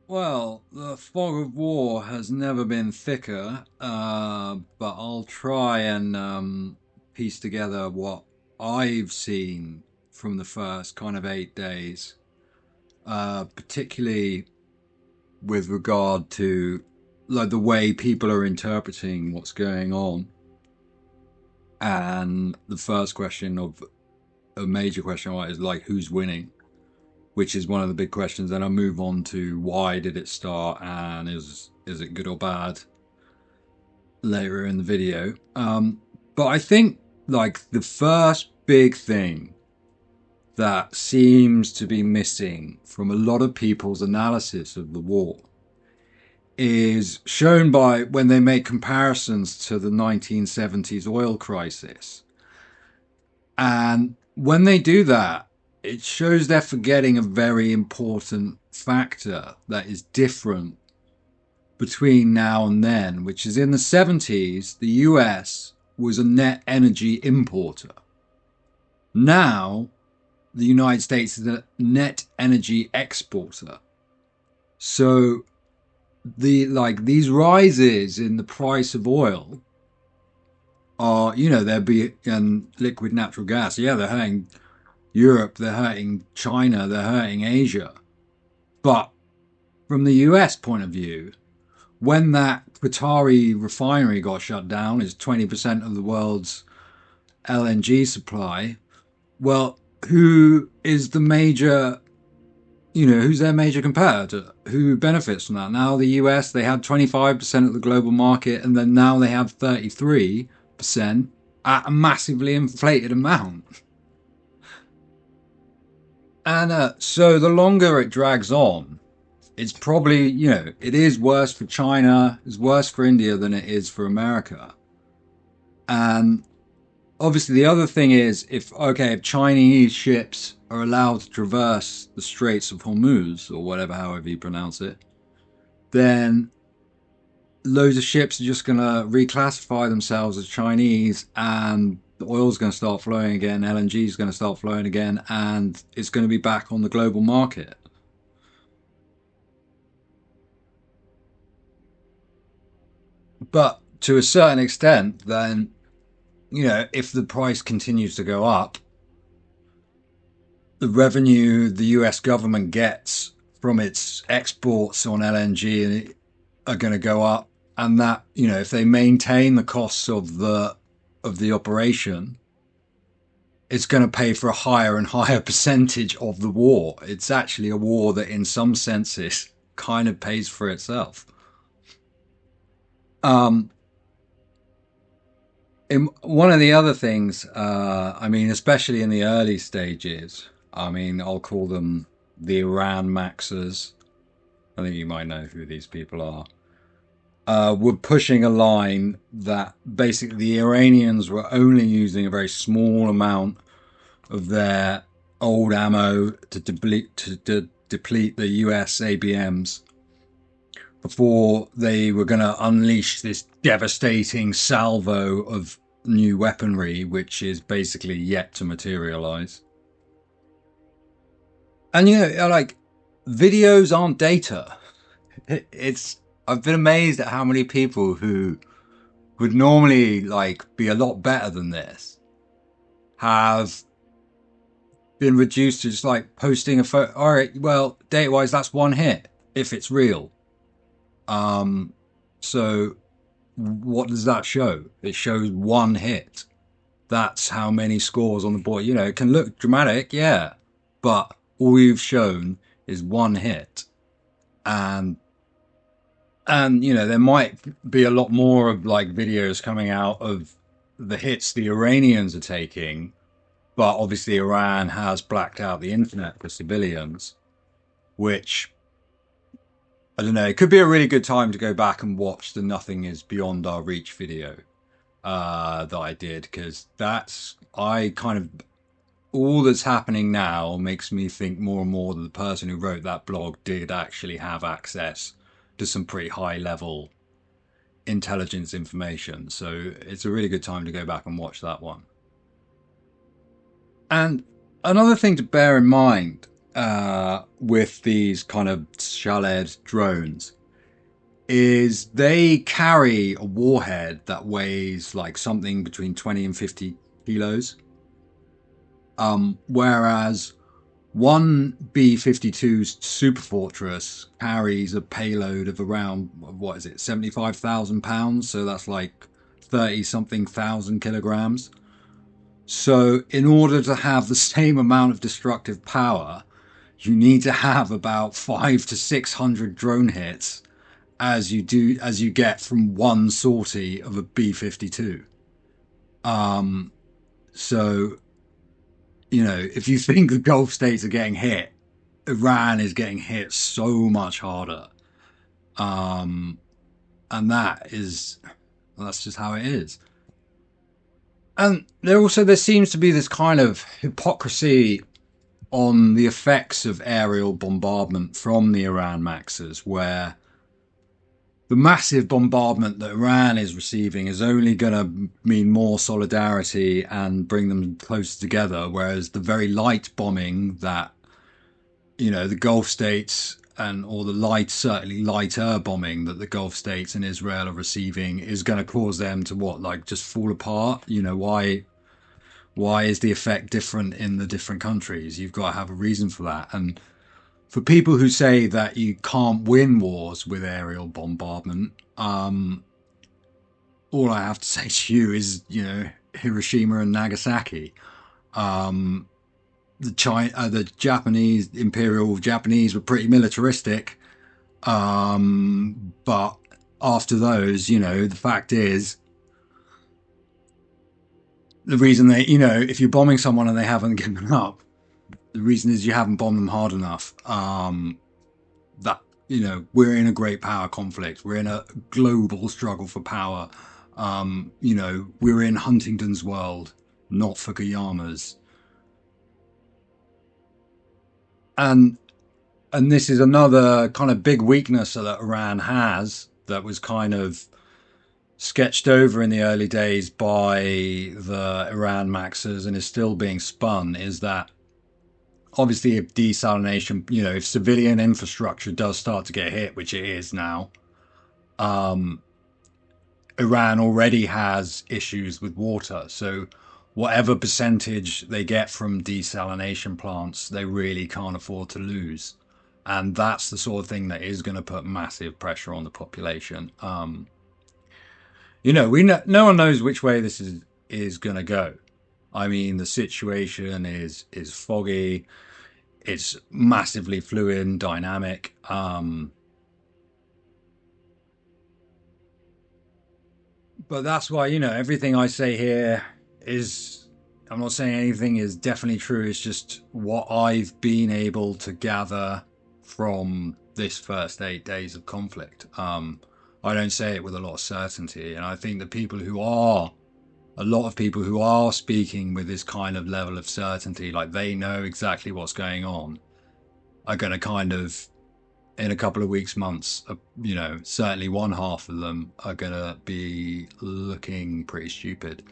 Well, the fog of war has never been thicker, but I'll try and piece together what I've seen from the first kind of 8 days, particularly with regard to like the way people are interpreting what's going on. And the first question of a major question is like who's winning, which is one of the big questions. Then I'll move on to why did it start and is it good or bad later in the video. But I think like the first big thing that seems to be missing from a lot of people's analysis of the war is shown by when they make comparisons to the 1970s oil crisis. And when they do that, it shows they're forgetting a very important factor that is different between now and then, which is in the 70s, the US was a net energy importer. Now, the United States is a net energy exporter. So these rises in the price of oil are, they're and liquid natural gas. Yeah, they're hurting Europe, they're hurting China, they're hurting Asia. But from the US point of view, when that Qatari refinery got shut down, is 20% of the world's LNG supply. Well, who is the major, who's their major competitor? Who benefits from that? Now the US, they had 25% of the global market, and then now they have 33% at a massively inflated amount. And so the longer it drags on, it's probably, it is worse for China, it's worse for India than it is for America. And obviously, the other thing is if Chinese ships are allowed to traverse the Straits of Hormuz, or whatever, however you pronounce it, then loads of ships are just going to reclassify themselves as Chinese, and the oil's going to start flowing again, LNG is going to start flowing again, and it's going to be back on the global market. But to a certain extent, then, if the price continues to go up, the revenue the US government gets from its exports on LNG are going to go up. And that, if they maintain the costs of the operation, it's going to pay for a higher and higher percentage of the war. It's actually a war that, in some senses, kind of pays for itself. Um, in one of the other things, especially in the early stages, I'll call them the Iran Maxers. I think you might know who these people are. Were pushing a line that basically the Iranians were only using a very small amount of their old ammo to deplete the US ABMs before they were going to unleash this devastating salvo of new weaponry, which is basically yet to materialize. And like videos aren't data. It's I've been amazed at how many people who would normally like be a lot better than this have been reduced to just like posting a photo. All right, well, data wise, that's one hit if it's real. Um, so what does that show? It shows one hit. That's how many scores on the board. It can look dramatic, yeah, but all we've shown is one hit, and there might be a lot more of like videos coming out of the hits the Iranians are taking, but obviously Iran has blacked out the internet for civilians, which I don't know. It could be a really good time to go back and watch the "Nothing Is Beyond Our Reach" video that I did, because I kind of all that's happening now makes me think more and more that the person who wrote that blog did actually have access to some pretty high level intelligence information. So it's a really good time to go back and watch that one. And another thing to bear in mind, with these kind of Shaled drones is they carry a warhead that weighs like something between 20 and 50 kilos. Whereas one B-52 Super Fortress carries a payload of around, what is it, 75,000 pounds? So that's like 30 something thousand kilograms. So, in order to have the same amount of destructive power, you need to have about 5 to 600 drone hits as you get from one sortie of a B-52. Um, so if you think the Gulf states are getting hit, Iran is getting hit so much harder. Um, and that's just how it is. And there seems to be this kind of hypocrisy on the effects of aerial bombardment from the Iran Maxes, where the massive bombardment that Iran is receiving is only going to mean more solidarity and bring them closer together, whereas the very light bombing that the Gulf states or the certainly lighter bombing that the Gulf states and Israel are receiving is going to cause them to just fall apart. Why is the effect different in the different countries? You've got to have a reason for that. And for people who say that you can't win wars with aerial bombardment, all I have to say to you is, Hiroshima and Nagasaki. The Japanese Imperial Japanese were pretty militaristic, but after those, the fact is, the reason if you're bombing someone and they haven't given up, the reason is you haven't bombed them hard enough. That we're in a great power conflict. We're in a global struggle for power. We're in Huntington's world, not Fukuyama's. And this is another kind of big weakness that Iran has that was kind of sketched over in the early days by the Iran Maxes and is still being spun, is that obviously if desalination, if civilian infrastructure does start to get hit, which it is now, Iran already has issues with water. So whatever percentage they get from desalination plants, they really can't afford to lose. And that's the sort of thing that is going to put massive pressure on the population. No one knows which way this is going to go. I mean, the situation is foggy. It's massively fluid and dynamic. But that's why, everything I say here is, I'm not saying anything is definitely true. It's just what I've been able to gather from this first 8 days of conflict. I don't say it with a lot of certainty. And I think a lot of people who are speaking with this kind of level of certainty, like they know exactly what's going on, are going to kind of, in a couple of weeks, months, certainly one half of them are going to be looking pretty stupid.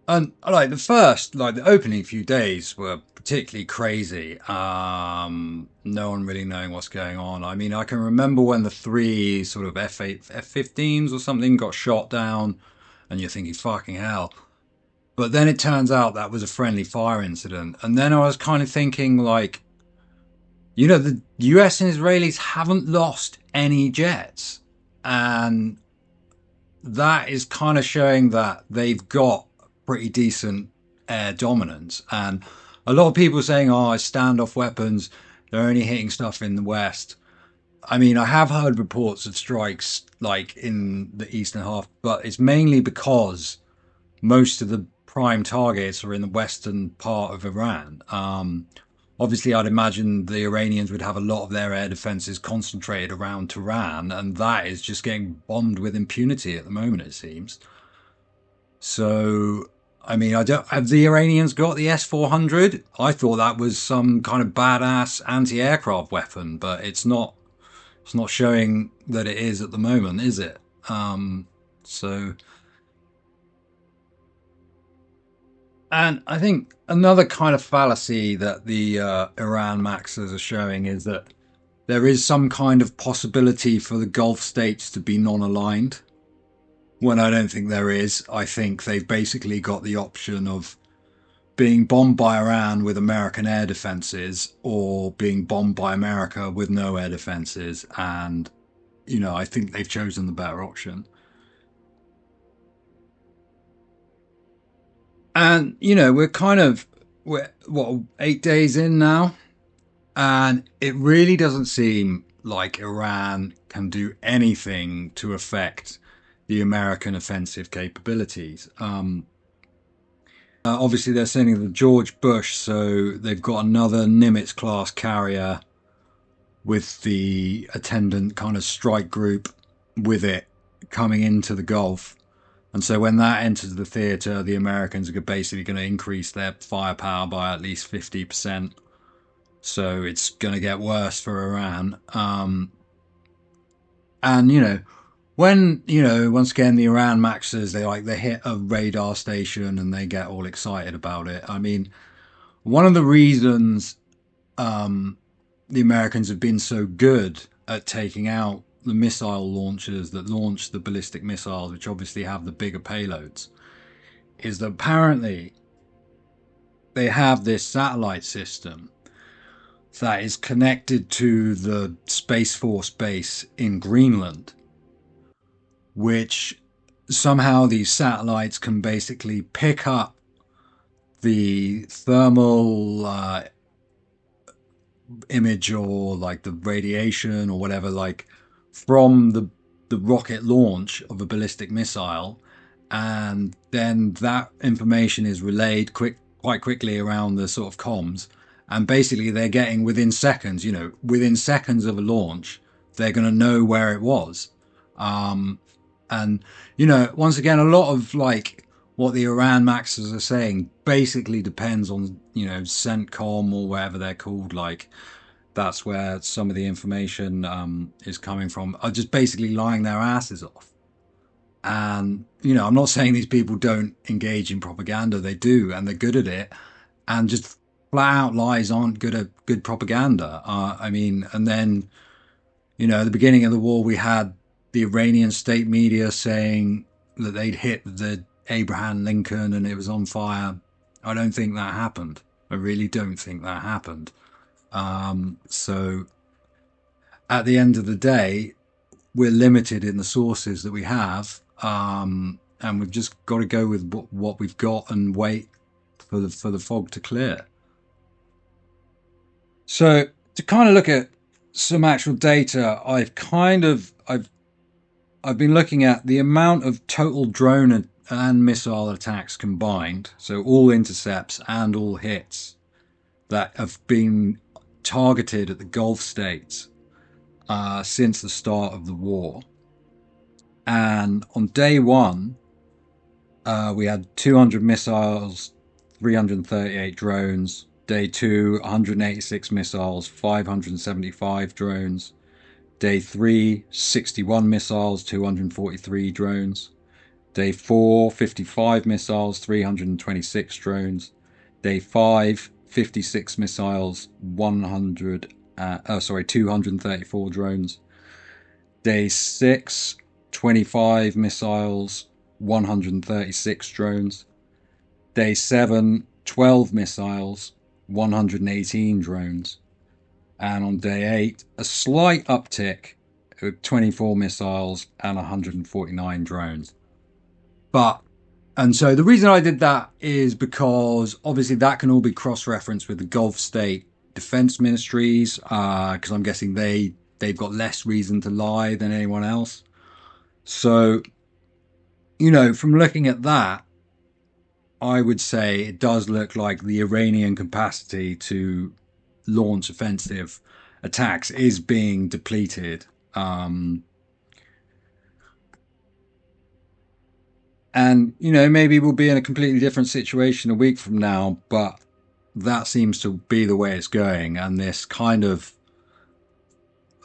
And the opening few days were particularly crazy. No one really knowing what's going on. I mean, I can remember when the three sort of F8, F-15s or something got shot down, and you're thinking, fucking hell. But then it turns out that was a friendly fire incident. And then I was kind of thinking, like, the US and Israelis haven't lost any jets. And that is kind of showing that they've got pretty decent air dominance. And a lot of people saying, oh, it's standoff weapons, they're only hitting stuff in the West. I mean, I have heard reports of strikes like in the eastern half, but it's mainly because most of the prime targets are in the western part of Iran. Obviously, I'd imagine the Iranians would have a lot of their air defenses concentrated around Tehran, and that is just getting bombed with impunity at the moment, it seems. So, I mean, I don't have the Iranians got the S-400. I thought that was some kind of badass anti-aircraft weapon, but it's not. It's not showing that it is at the moment, is it? So, And I think another kind of fallacy that the Iran maxers are showing is that there is some kind of possibility for the Gulf states to be non-aligned. When I don't think there is. I think they've basically got the option of being bombed by Iran with American air defenses or being bombed by America with no air defenses. And, I think they've chosen the better option. And, we're what, 8 days in now? And it really doesn't seem like Iran can do anything to affect the American offensive capabilities. Obviously, they're sending the George Bush, so they've got another Nimitz class carrier with the attendant kind of strike group with it coming into the Gulf. And so when that enters the theatre, the Americans are basically going to increase their firepower by at least 50%. So it's going to get worse for Iran. And, when, once again, the Iran Maxers, they hit a radar station and they get all excited about it. I mean, one of the reasons the Americans have been so good at taking out the missile launchers that launch the ballistic missiles, which obviously have the bigger payloads, is that apparently they have this satellite system that is connected to the Space Force base in Greenland, which somehow these satellites can basically pick up the thermal image or like the radiation or whatever, like from the rocket launch of a ballistic missile, and then that information is relayed quite quickly around the sort of comms, and basically they're getting within seconds, within seconds of a launch, they're going to know where it was. And once again, a lot of like what the Iran Maxers are saying basically depends on CENTCOM or whatever they're called. Like that's where some of the information is coming from. Are just basically lying their asses off. And I'm not saying these people don't engage in propaganda. They do, and they're good at it. And just flat out lies aren't good propaganda. I mean, and then at the beginning of the war, we had the Iranian state media saying that they'd hit the Abraham Lincoln and it was on fire. I don't think that happened. I really don't think that happened. So at the end of the day, we're limited in the sources that we have, and we've just got to go with what we've got and wait for the fog to clear. So to kind of look at some actual data, I've been looking at the amount of total drone and missile attacks combined, so all intercepts and all hits that have been targeted at the Gulf states since the start of the war. And on day one, we had 200 missiles, 338 drones. Day 2, 186 missiles, 575 drones. Day 3, 61 missiles, 243 drones. Day 4, 55 missiles, 326 drones. Day 5, 56 missiles, 234 drones. Day 6, 25 missiles, 136 drones. Day 7, 12 missiles, 118 drones. And on day 8, a slight uptick with 24 missiles and 149 drones. And so the reason I did that is because obviously that can all be cross-referenced with the Gulf state defense ministries, because I'm guessing they've got less reason to lie than anyone else. So, from looking at that, I would say it does look like the Iranian capacity to launch offensive attacks is being depleted. And, maybe we'll be in a completely different situation a week from now, but that seems to be the way it's going. And this kind of,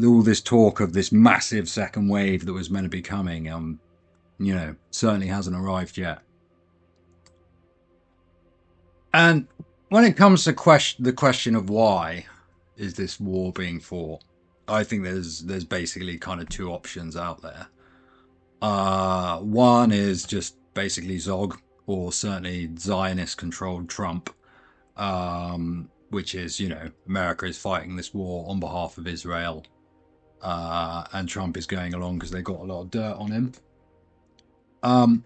all this talk of this massive second wave that was meant to be coming, certainly hasn't arrived yet. And when it comes to the question of why is this war being fought, I think there's basically kind of two options out there. One is just basically Zog, or certainly Zionist-controlled Trump, which is, America is fighting this war on behalf of Israel, and Trump is going along because they got a lot of dirt on him.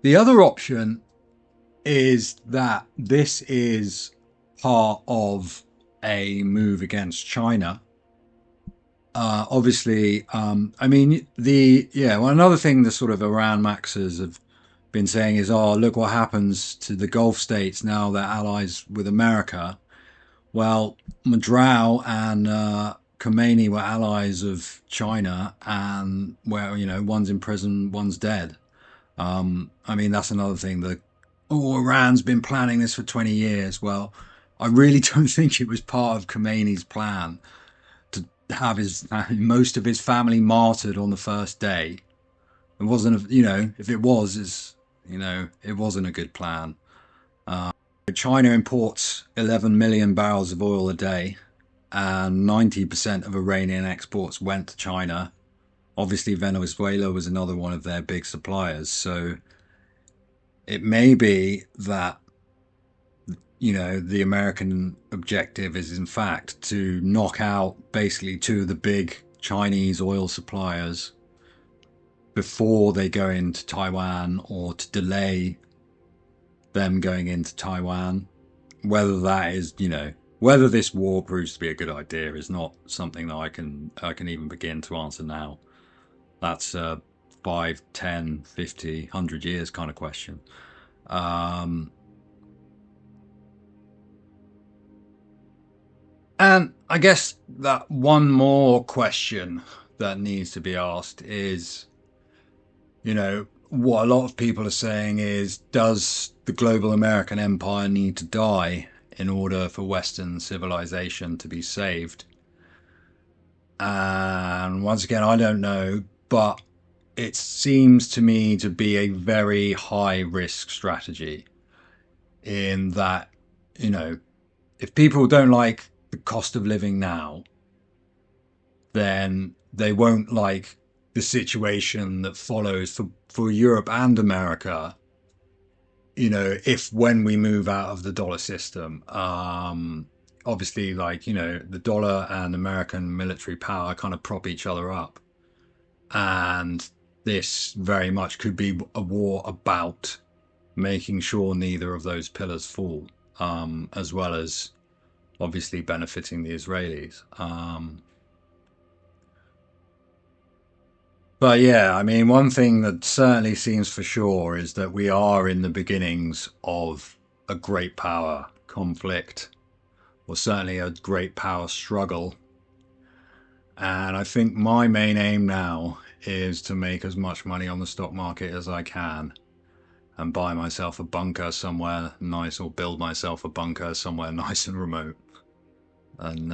The other option is that this is part of a move against China. Obviously, I mean, another thing the sort of Iran maxers have been saying is, oh, look what happens to the Gulf states now they're allies with America. Well, Madrow and Khomeini were allies of China, and where, one's in prison, one's dead. I mean, that's another thing. Iran's been planning this for 20 years. Well, I really don't think it was part of Khomeini's plan to have most of his family martyred on the first day. It wasn't, if it was, it wasn't a good plan. China imports 11 million barrels of oil a day, and 90% of Iranian exports went to China. Obviously, Venezuela was another one of their big suppliers. So it may be that, the American objective is, in fact, to knock out basically two of the big Chinese oil suppliers before they go into Taiwan, or to delay them going into Taiwan. Whether that is, whether this war proves to be a good idea is not something that I can even begin to answer now. That's a 5, 10, 50, 100 years kind of question. And I guess that one more question that needs to be asked is, what a lot of people are saying is, does the global American empire need to die in order for Western civilization to be saved? And once again, I don't know, but it seems to me to be a very high risk strategy, in that, if people don't like the cost of living now, then they won't like the situation that follows for Europe and America, if when we move out of the dollar system. Obviously, the dollar and American military power kind of prop each other up. And this very much could be a war about making sure neither of those pillars fall, as well as obviously benefiting the Israelis. But yeah, I mean, one thing that certainly seems for sure is that we are in the beginnings of a great power conflict, or certainly a great power struggle. And I think my main aim now is to make as much money on the stock market as I can, and buy myself a bunker somewhere nice, or build myself a bunker somewhere nice and remote. And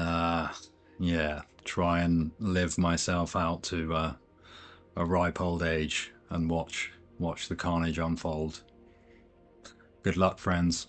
try and live myself out to a ripe old age and watch the carnage unfold. Good luck, friends.